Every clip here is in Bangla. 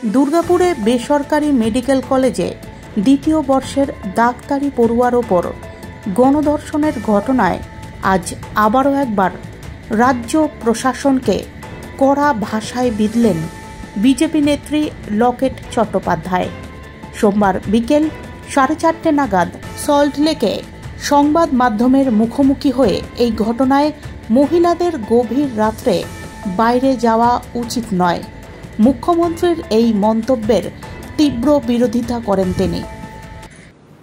দুর্গাপুরে বেসরকারি মেডিকেল কলেজে দ্বিতীয় বর্ষের ডাক্তারি পড়ুয়ার ওপর গণধর্ষণের ঘটনায় আজ আবারও একবার রাজ্য প্রশাসনকে কড়া ভাষায় বিঁধলেন বিজেপি নেত্রী লকেট চট্টোপাধ্যায়। সোমবার বিকেল 4:30 নাগাদ সল্টলেকে সংবাদ মাধ্যমের মুখোমুখি হয়ে এই ঘটনায় মহিলাদের গভীর রাত্রে বাইরে যাওয়া উচিত নয় মুখ্যমন্ত্রীর এই মন্তব্যের তীব্র বিরোধিতা করেন তিনি।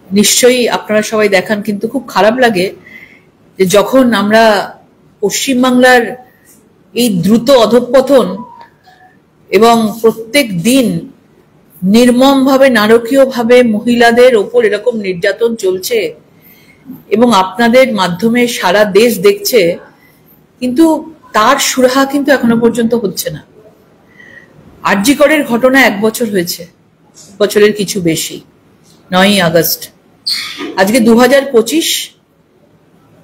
নিশ্চয়ই আপনারা সবাই দেখান, কিন্তু খুব খারাপ লাগে যে যখন আমরা পশ্চিমবাংলার এই দ্রুত অধঃপতন এবং প্রত্যেক দিন নির্মমভাবে নারকীয়ভাবে মহিলাদের ওপর এরকম নির্যাতন চলছে এবং আপনাদের মাধ্যমে সারা দেশ দেখছে, কিন্তু তার সুরাহা কিন্তু এখনো পর্যন্ত হচ্ছে না। আরজি করের ঘটনা 1 বছর হয়েছে, বছরের কিছু বেশি, 9ই আগস্ট। আজকে 2025,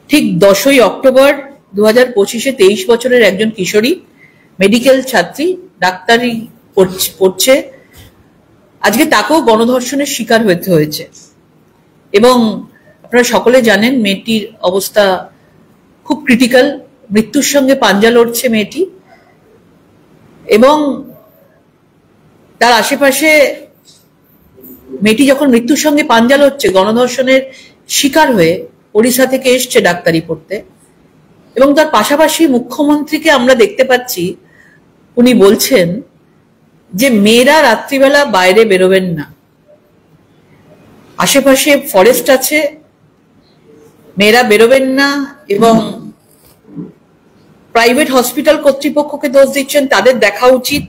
ঠিক 10ই অক্টোবর 2025-এ 23 বছরের একজন কিশোরী মেডিকেল ছাত্রী ডাক্তারি পড়ছে, আজকে তাকেও গণধর্ষণের শিকার হতে হয়েছে। এবং আপনারা সকলে জানেন মেয়েটির অবস্থা খুব ক্রিটিক্যাল, মৃত্যুর সঙ্গে পাঞ্জা লড়ছে মেয়েটি। এবং তার আশেপাশে মেয়েটি যখন মৃত্যুর সঙ্গে পাঞ্জা লড়ছে, গণধর্ষণের শিকার হয়ে ওড়িশা থেকে এসছে ডাক্তারি পড়তে, এবং তার পাশাপাশি মুখ্যমন্ত্রীকে আমরা দেখতে পাচ্ছি উনি বলছেন যে মেয়েরা রাত্রিবেলা বাইরে বেরোবেন না, আশেপাশে ফরেস্ট আছে, মেয়েরা বেরোবেন না, এবং প্রাইভেট হসপিটাল কর্তৃপক্ষকে দোষ দিচ্ছেন, তাদের দেখা উচিত।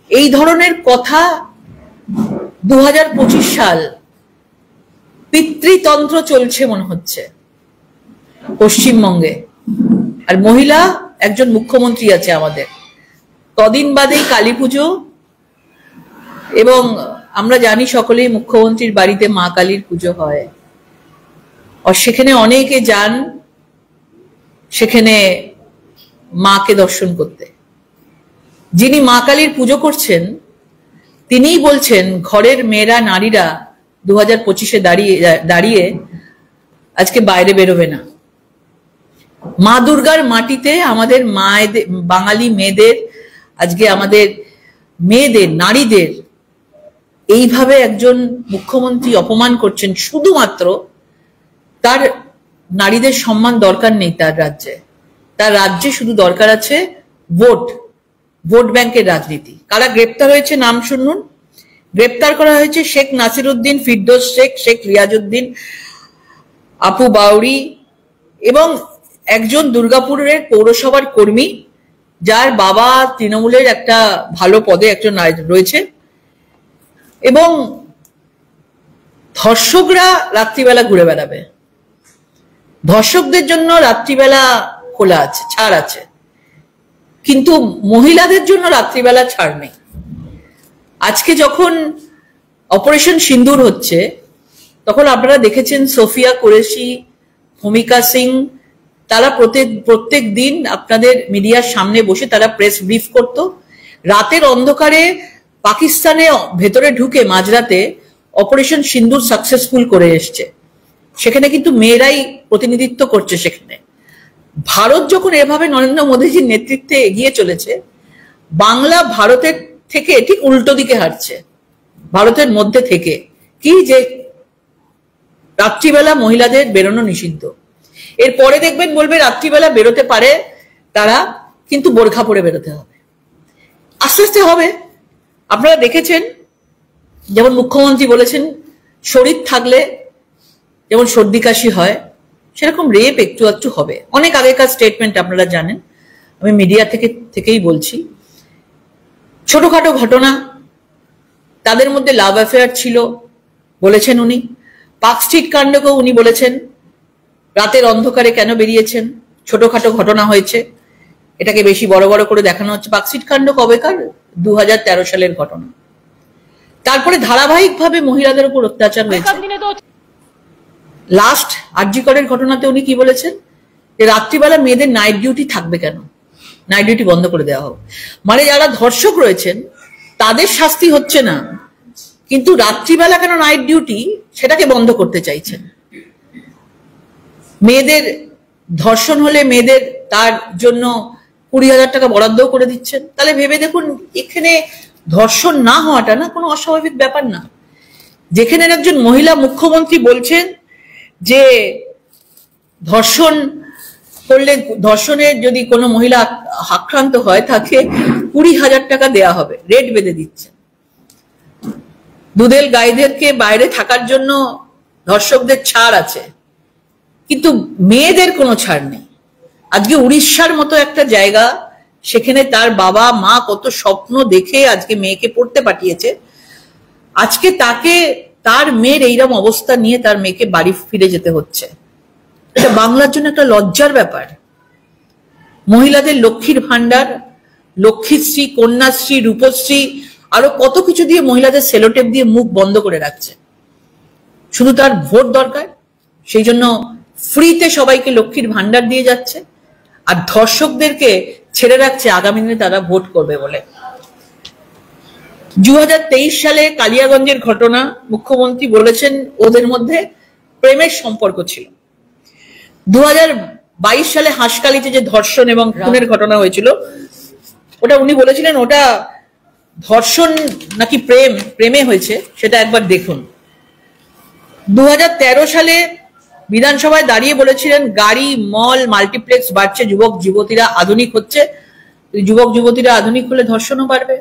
এই ধরনের কথা 2025 সাল, পিতৃতন্ত্র চলছে মনে হচ্ছে পশ্চিমবঙ্গে। আর মহিলা একজন মুখ্যমন্ত্রী আছে আমাদের, কদিন বাদেই কালী পুজো, এবং আমরা জানি সকলেই মুখ্যমন্ত্রীর বাড়িতে মা কালীর পুজো হয়, আর সেখানে অনেকে যান সেখানে মাকে দর্শন করতে। যিনি মা কালীর পুজো করছেন তিনিই বলছেন ঘরের মেয়েরা, নারীরা 2025-এ দাঁড়িয়ে আজকে বাইরে বেরোবে না। মা দুর্গার মাটিতে আমাদের মায়েদের, বাঙালি মেয়েদের, আজকে আমাদের মেয়েদের, নারীদের এইভাবে একজন মুখ্যমন্ত্রী অপমান করছেন। শুধুমাত্র তার নারীদের সম্মান দরকার নেই তার রাজ্যে, তার রাজ্যে শুধু দরকার আছে ভোট ব্যাংকের রাজনীতি। কারা গ্রেপ্তার হয়েছে নাম শুনুন। গ্রেপ্তার করা হয়েছে শেখ নাসিরউদ্দিন, ফিরদৌস শেখ, শেখ রিয়াজউদ্দিন, আপু বাউরি, এবং একজন দুর্গাপুরের পৌরসভার কর্মী যার বাবা তৃণমূলের একটা ভালো পদে একজন রয়েছে। এবং ধর্ষকরা রাত্রিবেলা ঘুরে বেড়াবে, ধর্ষকদের জন্য রাত্রিবেলা খোলা আছে, ছাড় আছে, কিন্তু মহিলাদের জন্য রাত্রিবেলা ছাড় নেই। আজকে যখন অপারেশন সিন্দুর হচ্ছে তখন আপনারা দেখেছেন সোফিয়া কুরেশি, ভূমিকা সিং, তারা প্রত্যেক দিন আপনাদের মিডিয়ার সামনে বসে তারা প্রেস ব্রিফ করত। রাতের অন্ধকারে পাকিস্তানে ভেতরে ঢুকে মাঝরাতে অপারেশন সিন্দুর সাকসেসফুল করে এসছে, সেখানে কিন্তু মেয়েরাই প্রতিনিধিত্ব করছে। সেখানে ভারত যখন এভাবে নরেন্দ্র মোদীজির নেতৃত্বে এগিয়ে চলেছে, বাংলা ভারতের থেকে ঠিক উল্টো দিকে হাঁটছে। ভারতের মধ্যে থেকে কি যে রাত্রিবেলা মহিলাদের বেরোনো নিষিদ্ধ, এরপরে দেখবেন বলবে রাত্রিবেলা বেরোতে পারে তারা, কিন্তু বোরখা পরে বেরোতে হবে। আস্তে আস্তে হবে। আপনারা দেখেছেন যেমন মুখ্যমন্ত্রী বলেছেন শরীর থাকলে যেমন সর্দি কাশি হয়, সেরকম রেপ একটু একটু হবে। অনেক আগেকার স্টেটমেন্ট আপনারা জানেন, আমি মিডিয়া থেকেই বলছি। ছোটখাটো ঘটনা, তাদের মধ্যে লাভ অ্যাফেয়ার ছিল বলেছেন উনি। পার্ক স্ট্রিট কাণ্ডকেও উনি বলেছেন রাতের অন্ধকারে কেন বেরিয়েছেন, ছোটখাটো ঘটনা হয়েছে, এটাকে বেশি বড় বড় করে দেখানো হচ্ছে। পার্ক স্ট্রিট কাণ্ড কবেকার? 2013 সালের ঘটনা। তারপরে ধারাবাহিকভাবে মহিলাদের উপর অত্যাচার হয়েছে। লাস্ট আরজি করের ঘটনাতে উনি কি বলেছেন, যে রাত্রিবেলা মেয়েদের নাইট ডিউটি থাকবে কেন, নাইট ডিউটি বন্ধ করে দেওয়া হোক। মানে যারা ধর্ষক রয়েছেন তাদের শাস্তি হচ্ছে না, কিন্তু রাত্রিবেলা কেন নাইট ডিউটি সেটাকে বন্ধ করতে চাইছেন। মেয়েদের ধর্ষণ হলে মেয়েদের তার জন্য 20,000 টাকা বরাদ্দ করে দিচ্ছেন। তাহলে ভেবে দেখুন, এখানে ধর্ষণ না হওয়াটা না কোনো অস্বাভাবিক ব্যাপার না। যেখানে একজন মহিলা মুখ্যমন্ত্রী বলছেন যে ধর্ষণ করলে, ধর্ষণের যদি কোনো মহিলা আক্রান্ত হয় তাকে 20,000 টাকা দেয়া হবে, রেট বেঁধে দিচ্ছেন। দুধেল গাইদেরকে বাইরে থাকার জন্য ধর্ষকদের ছাড় আছে, কিন্তু মেয়েদের কোনো ছাড় নেই। আজকে উড়িষ্যার মতো একটা জায়গা, সেখানে তার বাবা মা কত স্বপ্ন দেখে আজকে মেয়েকে পড়তে পাঠিয়েছে, আজকে তাকে তার মেয়ের এইরকম অবস্থা নিয়ে তার মেয়েকে বাড়ি ফিরে যেতে হচ্ছে। এটা বাংলার জন্য একটা লজ্জার ব্যাপার। মহিলাদের লক্ষ্মীর ভান্ডার, লক্ষ্মীশ্রী, কন্যাশ্রী, রূপশ্রী, আরো কত কিছু দিয়ে মহিলাদের সেলোটেপ দিয়ে মুখ বন্ধ করে রাখছে। শুধু তার ভোট দরকার, সেই জন্য ফ্রিতে সবাইকে লক্ষ্মীর ভান্ডার দিয়ে যাচ্ছে, আর ধর্ষকদেরকে ছেড়ে রাখছে আগামী দিনে তারা ভোট করবে বলে। 2023 সালে কালিয়াগঞ্জের ঘটনা, মুখ্যমন্ত্রী বলেছেন ওদের মধ্যে প্রেমের সম্পর্ক ছিল। 2022 সালে হাঁসকালিতে যে ধর্ষণ এবং খুনের ঘটনা হয়েছিল, ওটা উনি বলেছিলেন ওটা ধর্ষণ নাকি প্রেমে হয়েছে সেটা একবার দেখুন। 2013 সালে বিধানসভায় দাঁড়িয়ে বলেছিলেন গাড়ি, মল, মাল্টিপ্লেক্স বাড়ছে, যুবক যুবতীরা আধুনিক হচ্ছে, যুবক যুবতীরা আধুনিক হলে ধর্ষণও বাড়বে।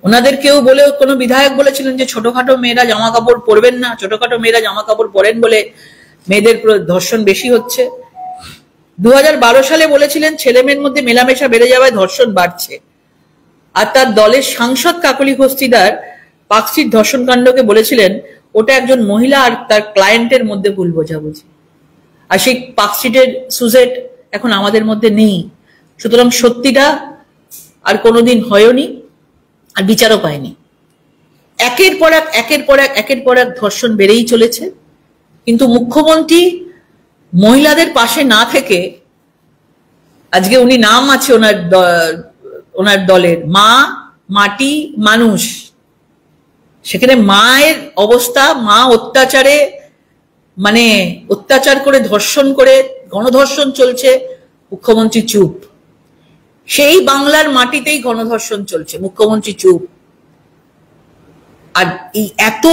ওনাদের কেউ বলে, কোনো বিধায়ক বলেছিলেন যে ছোটখাটো মেয়েরা জামা কাপড় পরবেন না, ছোটখাটো মেয়েরা জামা কাপড় পরেন বলে মেয়েদের ধর্ষণ বেশি হচ্ছে। 2012 সালে বলেছিলেন ছেলে মেয়ের মধ্যে মেলামেশা বেড়ে যাওয়ায় ধর্ষণ বাড়ছে, আর তার দলের সাংসদ কাকলি হস্তিদার পার্কস্ট্রিট ধর্ষণ কাণ্ডকে বলেছিলেন ওটা একজন মহিলা আর তার ক্লায়েন্টের মধ্যে ভুল বোঝাবুঝি। আর সেই পার্কস্ট্রিটের সুজেট এখন আমাদের মধ্যে নেই। সুতরাং সত্যিটা আর কোনোদিন হয়নি, আর বিচারও পায়নি। একের পর এক ধর্ষণ বেড়েই চলেছে, কিন্তু মুখ্যমন্ত্রী মহিলাদের পাশে না থেকে, আজকে উনি নাম আছে ওনার দলের, মা, মাটি, মানুষ, সেখানে মায়ের অবস্থা, মা অত্যাচারে, মানে অত্যাচার করে ধর্ষণ করে গণধর্ষণ চলছে, মুখ্যমন্ত্রী চুপ। সেই বাংলার মাটিতেই গণধর্ষণ চলছে, মুখ্যমন্ত্রী চুপ। আর এই এত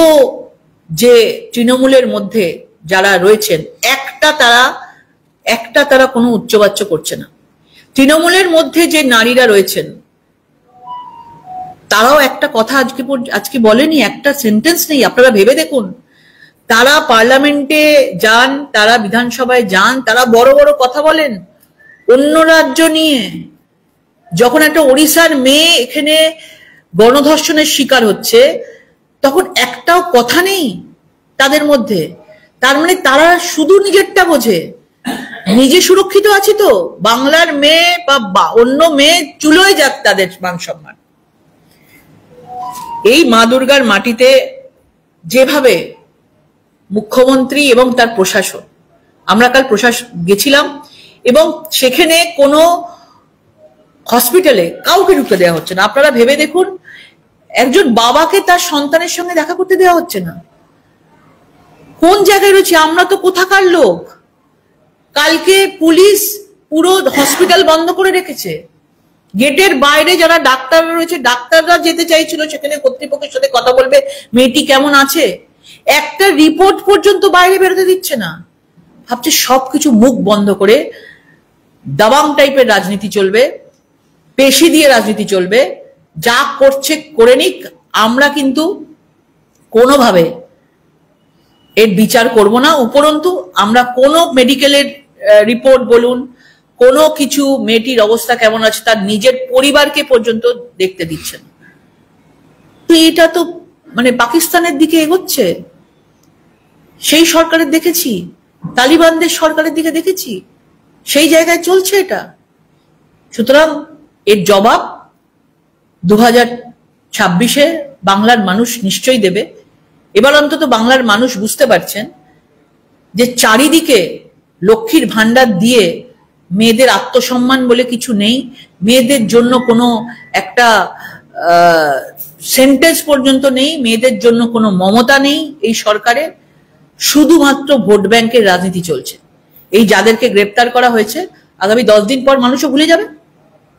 যে তৃণমূলের মধ্যে যারা রয়েছেন, একটা তারা কোনো উচ্চবাচ্য করছে না। তৃণমূলের মধ্যে যে নারীরা রয়েছেন তারাও একটা কথা আজকে বলেনি, একটা সেন্টেন্স নেই। আপনারা ভেবে দেখুন, তারা পার্লামেন্টে যান, তারা বিধানসভায় যান, তারা বড় বড় কথা বলেন অন্য রাজ্য নিয়ে। যখন একটা ওড়িশার মেয়ে এখানে গণধর্ষণের শিকার হচ্ছে, তখন একটাও কথা নেই তাদের মধ্যে। তার মানে তারা শুধু নিজেরটা বোঝে, নিজে সুরক্ষিত আছে তো, বাংলার মেয়ে বা অন্য মেয়ে চুলোয় যাক তাদের মান সম্মান। এই মা দুর্গার মাটিতে যেভাবে মুখ্যমন্ত্রী এবং তার প্রশাসন, আমরা কাল গেছিলাম, এবং সেখানে কোনো হসপিটালে কাউকে ঢুকতে দেওয়া হচ্ছে না। আপনারা ভেবে দেখুন, একজন বাবাকে তার সন্তানের সঙ্গে দেখা করতে দেওয়া হচ্ছে না। কোন জায়গায় রয়েছে আমরা? তো কোথাকার লোক? কালকে পুলিশ পুরো হসপিটাল বন্ধ করে রেখেছে। গেটের বাইরে যারা ডাক্তাররা রয়েছে, ডাক্তাররা যেতে চাইছিল সেখানে কর্তৃপক্ষের সাথে কথা বলবে, মেয়েটি কেমন আছে, একটা রিপোর্ট পর্যন্ত বাইরে বেরোতে দিচ্ছে না। ভাবছে সবকিছু মুখ বন্ধ করে দাবাং টাইপের রাজনীতি চলবে, পেশি দিয়ে রাজনীতি চলবে, যা করছে করে নিক, আমরা কিন্তু কোনোভাবে এর বিচার করব না। উপরন্তু আমরা কোনো মেডিকেলের রিপোর্ট বলুন, কোনো কিছু, মেয়েটির অবস্থা কেমন আছে, তার নিজের পরিবারকে পর্যন্ত দেখতে দিচ্ছে না। তো এটা তো মানে পাকিস্তানের দিকে এগোচ্ছে। সেই সরকারের দেখেছি, তালিবানদের সরকারের দিকে দেখেছি, সেই জায়গায় চলছে এটা। সুতরাং এর জবাব 2026-এ বাংলার মানুষ নিশ্চয়ই দেবে। এবার অন্তত বাংলার মানুষ বুঝতে পারছেন যে চারিদিকে লক্ষ্মীর ভান্ডার দিয়ে মেয়েদের আত্মসম্মান বলে কিছু নেই, মেয়েদের জন্য কোনো একটা সেন্টেন্স পর্যন্ত নেই, মেয়েদের জন্য কোনো মমতা নেই এই সরকারে, শুধুমাত্র ভোট ব্যাংকের রাজনীতি চলছে। এই যাদেরকে গ্রেপ্তার করা হয়েছে আগামী 10 দিন পর মানুষও ভুলে যাবে,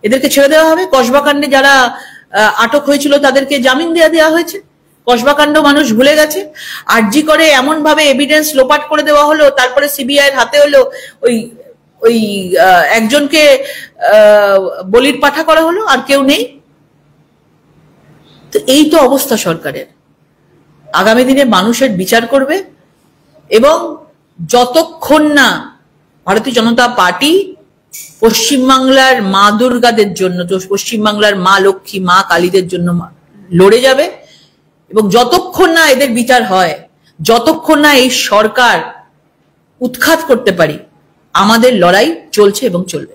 এদেরকে ছেড়ে দেওয়া হবে। কসবা কাণ্ডে যারা আটক হয়েছিল তাদেরকে জামিন দেওয়া হয়েছে, কসবা কাণ্ড মানুষ ভুলে গেছে। আরজি করে এমন ভাবে এভিডেন্স লোপাট করে দেওয়া হলো, তারপরে সিবিআই এর হাতে হলো, ওই একজনকে বলির পাঠা করা হলো, আর কেউ নেই। তো এই তো অবস্থা সরকারের। আগামী দিনে মানুষের বিচার করবে, এবং যতক্ষণ না ভারতীয় জনতা পার্টি পশ্চিমবাংলার মা দুর্গাদের জন্য, পশ্চিমবাংলার মা লক্ষ্মী, মা কালীদের জন্য লড়ে যাবে, এবং যতক্ষণ না এদের বিচার হয়, যতক্ষণ না এই সরকার উৎখাত করতে পারি, আমাদের লড়াই চলছে এবং চলবে।